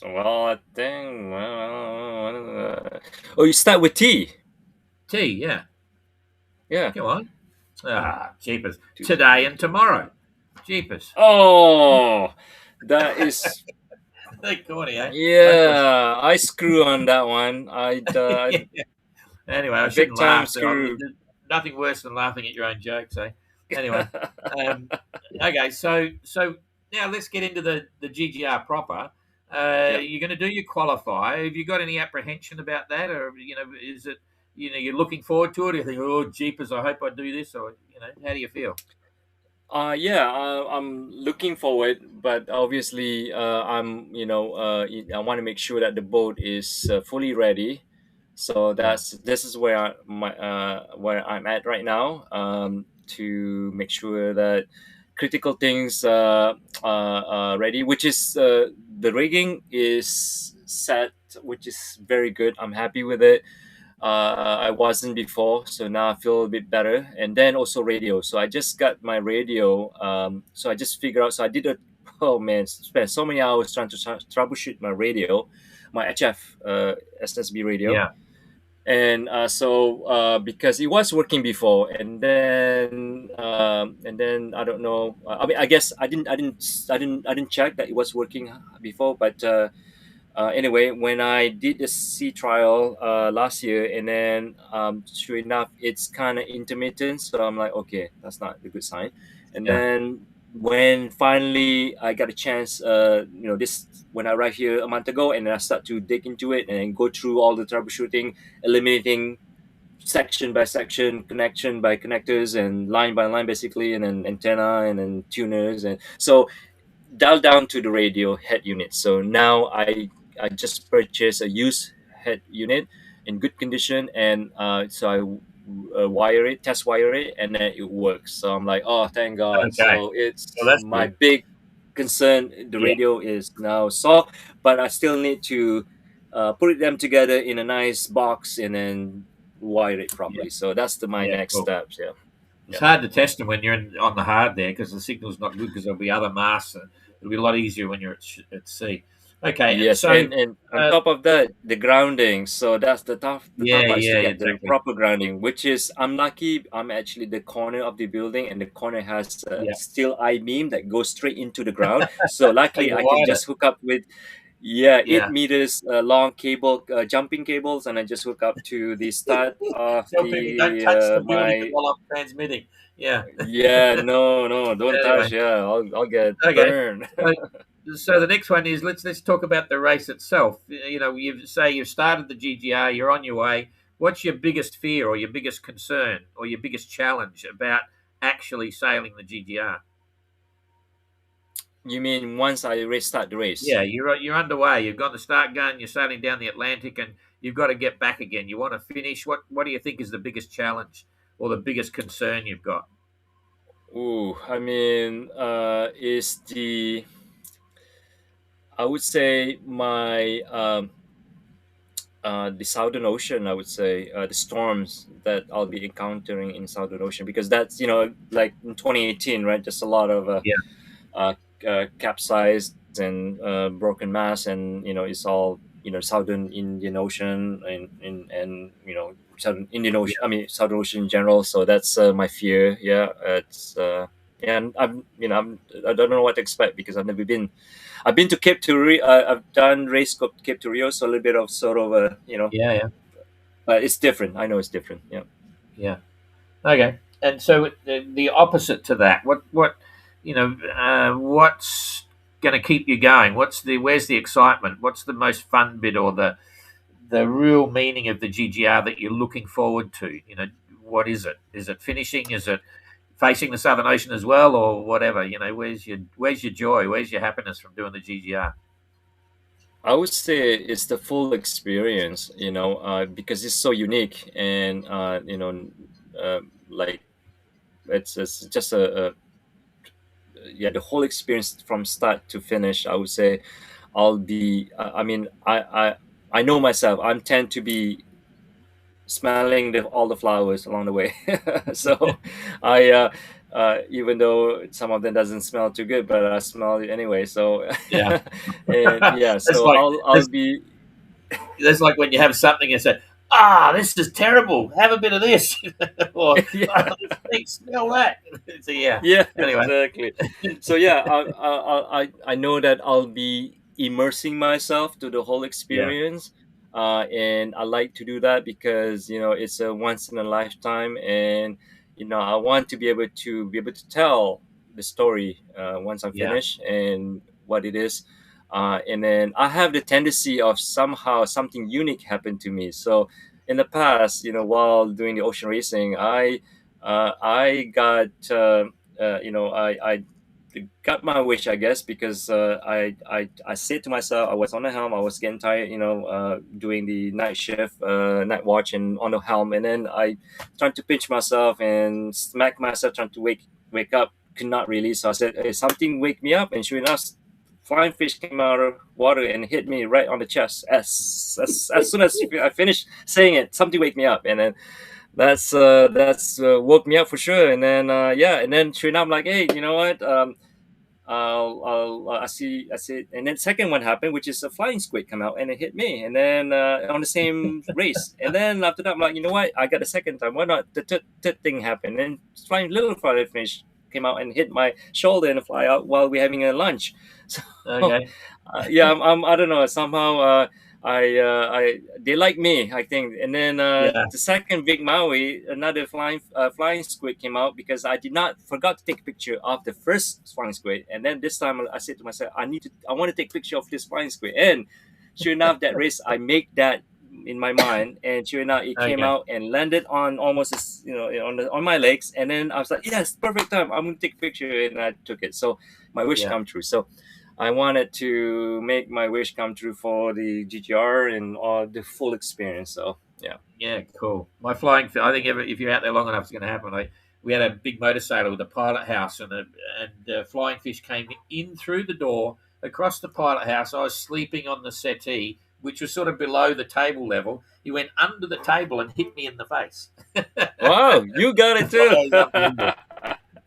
Well, I think. Oh, you start with T. T, yeah. Yeah. Come on. Jeepers. Today and tomorrow. Jeepers. Oh, that is. Corny, eh? Yeah, I screw on that one. Yeah. Anyway, I big shouldn't time laugh. screw. Nothing worse than laughing at your own jokes, eh? Anyway, okay. So now let's get into the GGR proper. You're going to do your qualifier. Have you got any apprehension about that, or is it you're looking forward to it? Or you think, oh, jeepers, I hope I do this, or how do you feel? Yeah, I'm looking forward, but obviously, I want to make sure that the boat is fully ready. So this is where where I'm at right now, to make sure that critical things are ready, which is the rigging is set, which is very good. I'm happy with it. I wasn't before, so now I feel a bit better. And then also radio. So I just got my radio. So I just figured out. So I did a oh man, spent so many hours trying to troubleshoot my radio, my HF SSB radio. Yeah. And because it was working before, and then I don't know. I mean, I guess I didn't check that it was working before, but. Anyway, when I did the sea trial last year, and then sure enough, it's kind of intermittent. So I'm like, okay, that's not a good sign. And then when finally I got a chance, this when I arrived here a month ago, and then I start to dig into it and go through all the troubleshooting, eliminating section by section, connection by connectors, and line by line, basically, and then antenna and then tuners, and so dial down to the radio head unit. So now I just purchased a used head unit in good condition, and so I test wire it, and then it works. So I'm like, oh, thank God. Okay. So it's that's my good. big concern. The radio is now solved, but I still need to put them together in a nice box and then wire it properly. So that's my next steps. Yeah. It's hard to test them when you're on the hard there because the signal's not good because there'll be other masts. It'll be a lot easier when you're at sea. Okay. Yes, and on top of that, the grounding. So that's the tough part is to get the proper grounding, which is I'm lucky. I'm actually the corner of the building, and the corner has a steel I-beam that goes straight into the ground. So luckily, I can just hook up with 8 meters long cable, jumping cables, and I just hook up to the start of don't touch the building while I'm transmitting. Yeah. Yeah, no, don't touch. Yeah, I'll get burned. So the next one is let's talk about the race itself. You've started the GGR, you're on your way. What's your biggest fear or your biggest concern or your biggest challenge about actually sailing the GGR? You mean once I start the race? Yeah, you're underway. You've got the start gun. You're sailing down the Atlantic, and you've got to get back again. You want to finish. What do you think is the biggest challenge or the biggest concern you've got? Ooh, I mean, I would say my the Southern Ocean. I would say the storms that I'll be encountering in Southern Ocean, because that's like in 2018, right? Just a lot of capsized and broken mass, and it's all Southern Indian Ocean and Southern Indian Ocean. I mean Southern Ocean in general. So that's my fear. Yeah, it's and I don't know what to expect because I've never been. I've been to Cape to Rio. I've done race Cape to Rio, so a little bit of sort of but it's different. I know it's different. Yeah. Okay. And so the opposite to that, what what's going to keep you going? Where's the excitement? What's the most fun bit or the real meaning of the GGR that you're looking forward to? What is it? Is it finishing? Is it facing the Southern Ocean as well, or whatever? Where's your joy? Where's your happiness from doing the GGR? I would say it's the full experience, because it's so unique, and like it's just a yeah, the whole experience from start to finish. I would say I'll be. I mean, I know myself. I'm tend to be smelling all the flowers along the way. So I even though some of them doesn't smell too good, but I smell it anyway. So Yeah. and yeah, It's so like I'll be that's like when you have something and say, "Ah, this is terrible. Have a bit of this," or yeah. "Oh, smell that." So yeah. Yeah, Anyway, exactly. So yeah, I know that I'll be immersing myself to the whole yeah, experience, and I like to do that because it's a once in a lifetime, and I want to be able to tell the story once I'm yeah, finished and what it is, and then I have the tendency of somehow something unique happened to me. So in the past, while doing the ocean racing, I got I got my wish, I guess, because I said to myself, I was on the helm, I was getting tired, doing the night shift, night watch, and on the helm, and then I trying to pinch myself and smack myself, trying to wake up, could not really. So I said, hey, something wake me up, and sure enough, flying fish came out of water and hit me right on the chest. As soon as I finished saying it, something wake me up, and then that's woke me up for sure. And then yeah, and then sure enough, I'm like, hey, you know what? I see, and then second one happened, which is a flying squid come out and it hit me, and then on the same race. And then after that, I'm like, you know what? I got a second time. Why not? The third thing happened, and flying little flying fish came out and hit my shoulder and fly out while we're having a lunch. So okay, yeah, I don't know. Somehow, I they like me, I think. And then yeah, the second big Maui, another flying squid came out because I did not forgot to take a picture of the first flying squid. And then this time I said to myself, I want to take a picture of this flying squid. And sure enough, that race I make that in my mind, and sure enough, it came okay, out and landed on almost on my legs. And then I was like, yes, perfect time. I'm gonna take a picture, and I took it. So my wish yeah. come true. So I wanted to make my wish come true for the GGR and the full experience. So yeah. Yeah, cool. My flying, I think if you're out there long enough, it's going to happen. We had a big motor sailor with a pilot house, and flying fish came in through the door across the pilot house. I was sleeping on the settee, which was sort of below the table level. He went under the table and hit me in the face. Wow, you got it That too. was unbelievable.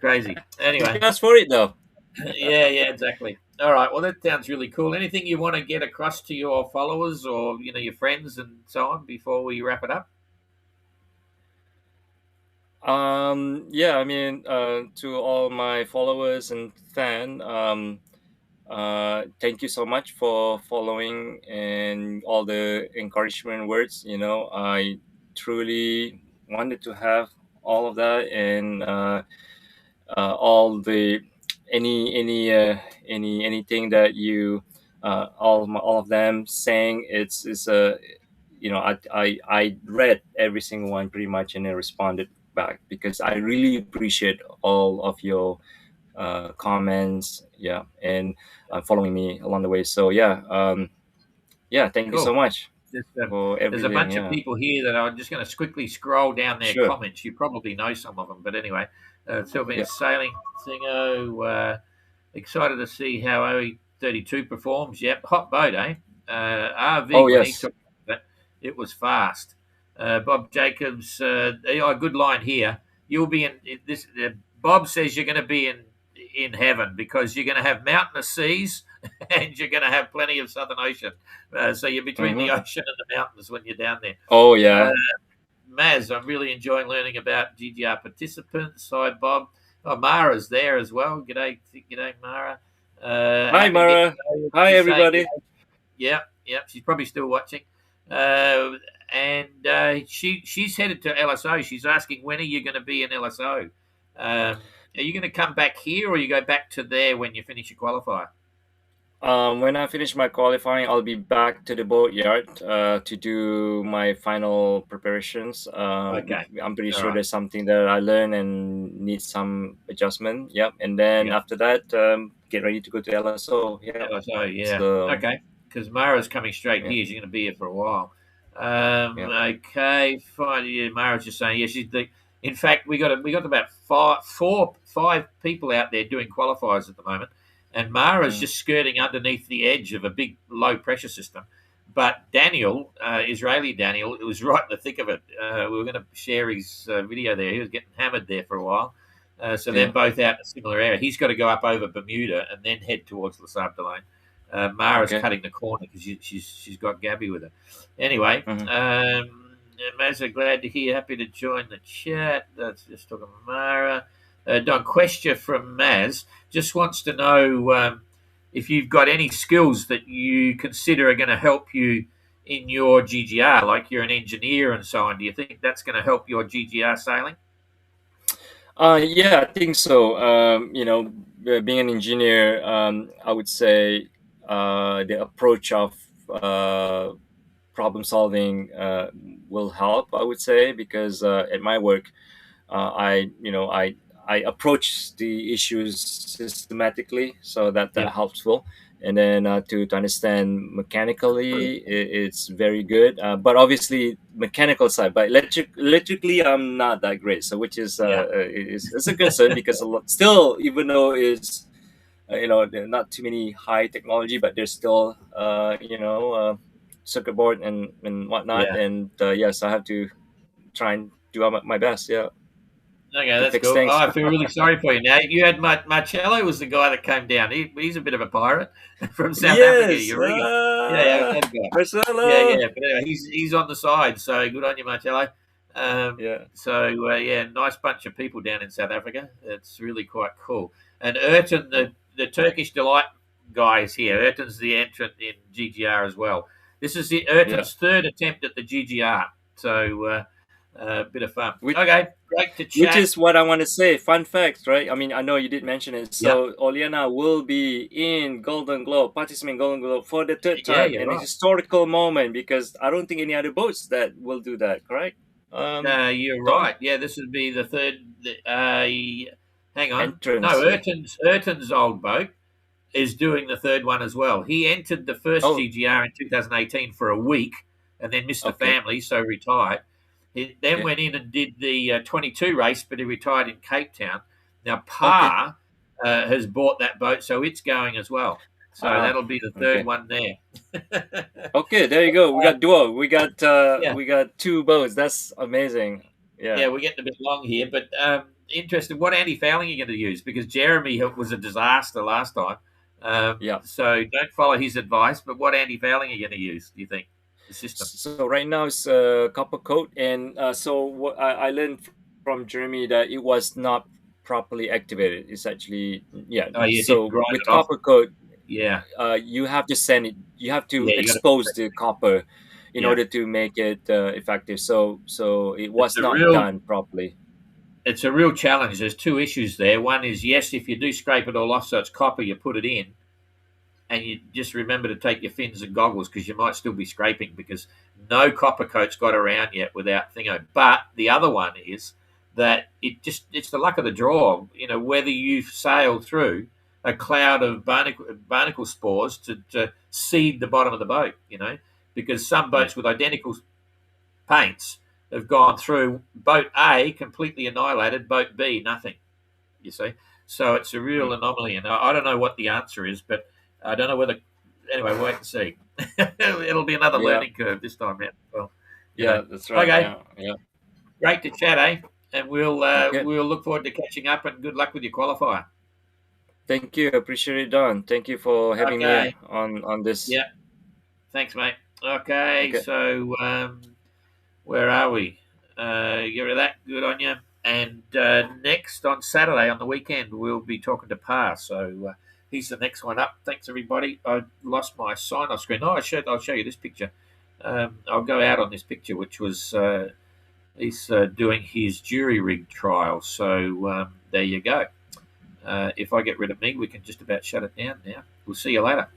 Crazy. Anyway, Just for it though. yeah, exactly. All right. Well, that sounds really cool. Anything you want to get across to your followers or your friends and so on before we wrap it up? Yeah, I mean, to all my followers and thank you so much for following and all the encouragement words. I truly wanted to have all of that, and all the anything that you all of them saying, it's a I read every single one pretty much, and I responded back because I really appreciate all of your comments, yeah, and following me along the way. So yeah, yeah, thank you so Cool. much There's, for there's a everything. bunch of Yeah, people here that I'm just going to quickly scroll down their sure. comments. You probably know some of them, but anyway, Sylvian Yeah. Sailing Singo, excited to see how OE32 performs. Yep, hot boat, eh? Oh RV, when he yes. took it, it was fast. Bob Jacobs, a good line here. You'll be in this. Bob says you're going to be in heaven because you're going to have mountainous seas and you're going to have plenty of Southern Ocean. So you're between the Hmm. ocean and the mountains when you're down there. Oh Uh, yeah. Maz, I'm really enjoying learning about GGR participants. Hi, Bob. Oh, Mara's there as well. G'day, Mara. Hi Happy to get Mara. to know you. Hi She's saying, everybody. yeah, yeah. She's probably still watching. Uh, and she's headed to LSO. She's asking, when are you going to be in LSO? Are you going to come back here, or you go back to there when you finish your qualifier? When I finish my qualifying, I'll be back to the boatyard to do my final preparations. Okay, I'm pretty all sure right. there's something that I learn and need some adjustment. Yep. And then Yeah, after that, get ready to go to LSO. Yeah. LSO. Yeah. So Okay, because Mara's coming straight Yeah. here. She's going to be here for a while. Yeah. Okay, fine. Yeah, Mara's just saying, yeah, she's the. In fact, we got about five people out there doing qualifiers at the moment, and Mara's Mm. just skirting underneath the edge of a big low pressure system. But Daniel, Israeli Daniel, it was right in the thick of it. We were going to share his video there. He was getting hammered there for a while. So they're Yeah. both out in a similar area. He's got to go up over Bermuda and then head towards Les Sables d'Olonne. Mara's Okay. cutting the corner because she's got Gabby with her. Anyway, Mhm. Mazza, glad to hear. Happy to join the chat. That's just talking to Mara. Don, question from Maz just wants to know if you've got any skills that you consider are going to help you in your GGR, like you're an engineer and so on. Do you think that's going to help your GGR sailing? Yeah, I think so. Being an engineer, I would say the approach of problem solving will help. I would say because at my work, I approach the issues systematically, so that Yeah. helps. Well, and then to understand mechanically, it's very good. But obviously, mechanical side, but electrically, I'm not that great. So which is Yeah. it's a concern because a lot still, even though it's there are not too many high technology, but there's still circuit board and whatnot. Yeah. And yes, I have to try and do my best. Yeah, Okay, to that's fix cool. Oh, things. I feel really sorry for you now. You had Marcello was the guy that came down. He's a bit of a pirate from South Africa, Yes, Eureka. Yeah, that guy. Marcelo. Yeah. But anyway, he's on the side, so good on you, Marcello. Yeah, Yeah, nice bunch of people down in South Africa. It's really quite cool. And Erton, the Turkish delight guy is here. Erton's the entrant in GGR as well. This is yeah. Erton's third attempt at the GGR, so a bit of fun. Which, Okay, great to which chat. is what I want to say. Fun fact, right? I mean, I know you did mention it. Yeah, So Oliana will be in Golden Globe, participating in Golden Globe for the third yeah, time, you're and a right. historical moment because I don't think any other boats that will do that. Correct? You're Don right. Yeah, this would be the third. Hang on. No, entrance. Erton's old boat is doing the third one as well. He entered the first Oh, GGR in 2018 for a week and then missed the okay. family, so retired. He then Yeah. went in and did the 22 race, but he retired in Cape Town. Now, Okay. Pa has bought that boat, so it's going as well. So Ah. that'll be the third Okay. one there. Okay. There you go. We got duo. Yeah, We got two boats. That's amazing. Yeah. yeah, we're getting a bit long here, but interested. What anti-fouling are you going to use? Because Jeremy was a disaster last time. Yeah. So don't follow his advice. But what anti-fouling are you going to use? Do you think the system? So right now it's copper coat, and so what I learned from Jeremy that it was not properly activated. It's actually yeah. Oh, you didn't So grind with it off. copper coat, Yeah, you have to send it. You have to yeah, you got to. expose the copper in Yeah, order to make it effective. So it it's was a not real done properly. it's a real challenge. There's two issues there. One is yes, if you do scrape it all off, so it's copper, you put it in, and you just remember to take your fins and goggles because you might still be scraping because no copper coat's got around yet without thingo. But the other one is that it's the luck of the draw. You know, whether you sail through a cloud of barnacle spores to seed the bottom of the boat, you know, because some Mm, boats with identical paints have gone through boat A completely annihilated, boat B nothing. You see, so it's a real mm. anomaly, and I don't know what the answer is, but I don't know whether. Anyway, wait and see. It'll be another Yeah, learning curve this time round. Well, you know. yeah, that's right. Okay, Yeah, yeah. great to chat, eh? And Okay. we'll look forward to catching up. And good luck with your qualifier. Thank you. Appreciate it, Don. Thank you for having me Okay. on this. Yeah. Thanks, mate. Okay. Okay. So where are we? Get rid of that. Good on you. And next on Saturday on the weekend, we'll be talking to Pa. So he's the next one up. Thanks, everybody. I lost my sign off screen. Oh, I'll show you this picture. I'll go out on this picture, which was he's doing his jury rig trial. So there you go. If I get rid of me, we can just about shut it down now. We'll see you later.